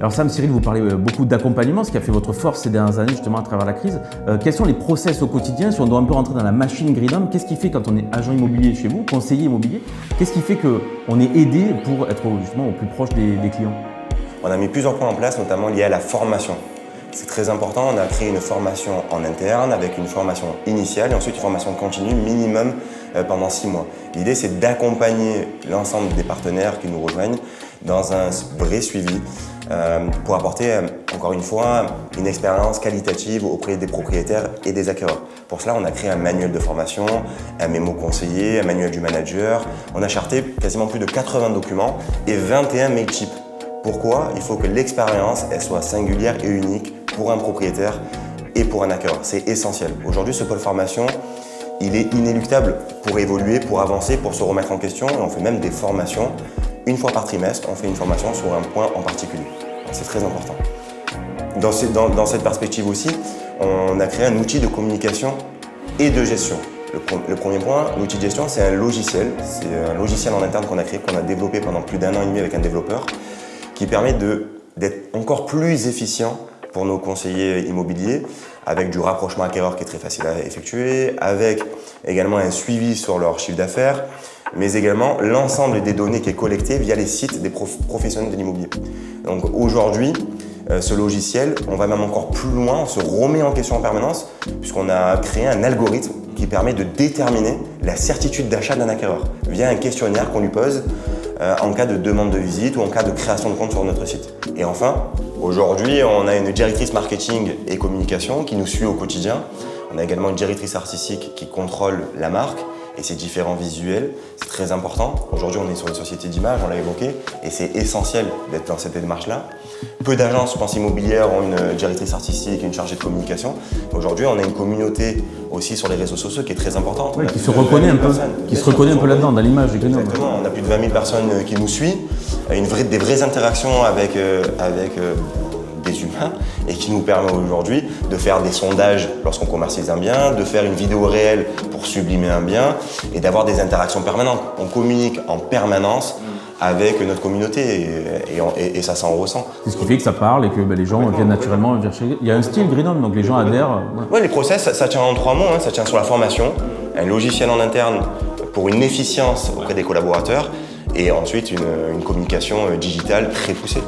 Alors Sam, Cyril, vous parlez beaucoup d'accompagnement, ce qui a fait votre force ces dernières années justement à travers la crise. Quels sont les process au quotidien, si on doit un peu rentrer dans la machine Greenham, qu'est-ce qui fait quand on est agent immobilier chez vous, conseiller immobilier, qu'est-ce qui fait qu'on est aidé pour être justement au plus proche des clients? On a mis plusieurs points en place, notamment liés à la formation. C'est très important, on a créé une formation en interne avec une formation initiale et ensuite une formation continue minimum pendant 6 mois. L'idée, c'est d'accompagner l'ensemble des partenaires qui nous rejoignent dans un vrai suivi pour apporter, encore une fois, une expérience qualitative auprès des propriétaires et des acquéreurs. Pour cela, on a créé un manuel de formation, un mémo conseiller, un manuel du manager. On a charté quasiment plus de 80 documents et 21 mailchims. Pourquoi? Il faut que l'expérience elle soit singulière et unique pour un propriétaire et pour un acquéreur. C'est essentiel. Aujourd'hui, ce pôle formation, il est inéluctable pour évoluer, pour avancer, pour se remettre en question. Et on fait même des formations. Une fois par trimestre, on fait une formation sur un point en particulier. C'est très important. Dans cette perspective aussi, on a créé un outil de communication et de gestion. Le premier point, l'outil de gestion, c'est un logiciel. C'est un logiciel en interne qu'on a créé, qu'on a développé pendant plus d'1 an et demi avec un développeur, qui permet d'être encore plus efficient pour nos conseillers immobiliers, avec du rapprochement acquéreur qui est très facile à effectuer, avec également un suivi sur leur chiffre d'affaires, mais également l'ensemble des données qui est collecté via les sites des professionnels de l'immobilier. Donc aujourd'hui, ce logiciel, on va même encore plus loin, on se remet en question en permanence, puisqu'on a créé un algorithme qui permet de déterminer la certitude d'achat d'un acquéreur via un questionnaire qu'on lui pose en cas de demande de visite ou en cas de création de compte sur notre site. Et enfin, aujourd'hui, on a une directrice marketing et communication qui nous suit au quotidien. On a également une directrice artistique qui contrôle la marque et ses différents visuels. C'est très important. Aujourd'hui, on est sur une société d'image, on l'a évoqué, et c'est essentiel d'être dans cette démarche-là. Peu d'agences, je pense, immobilières ont une directrice artistique et une chargée de communication. Aujourd'hui, on a une communauté aussi sur les réseaux sociaux qui est très importante. Oui, qui se reconnaît un peu, là-dedans, dans l'image des Greenham. Exactement, on a plus de 20 000 personnes qui nous suivent, des vraies interactions avec des humains et qui nous permet aujourd'hui de faire des sondages lorsqu'on commercialise un bien, de faire une vidéo réelle pour sublimer un bien et d'avoir des interactions permanentes. On communique en permanence avec notre communauté et ça s'en ressent. C'est ce qui fait que ça parle et que les gens viennent naturellement vers chez. Il y a un style Greenham, donc les gens adhèrent. Oui, les process, ça tient en 3 mots. Ça tient sur la formation, un logiciel en interne pour une efficience auprès des collaborateurs et ensuite une communication digitale très poussée.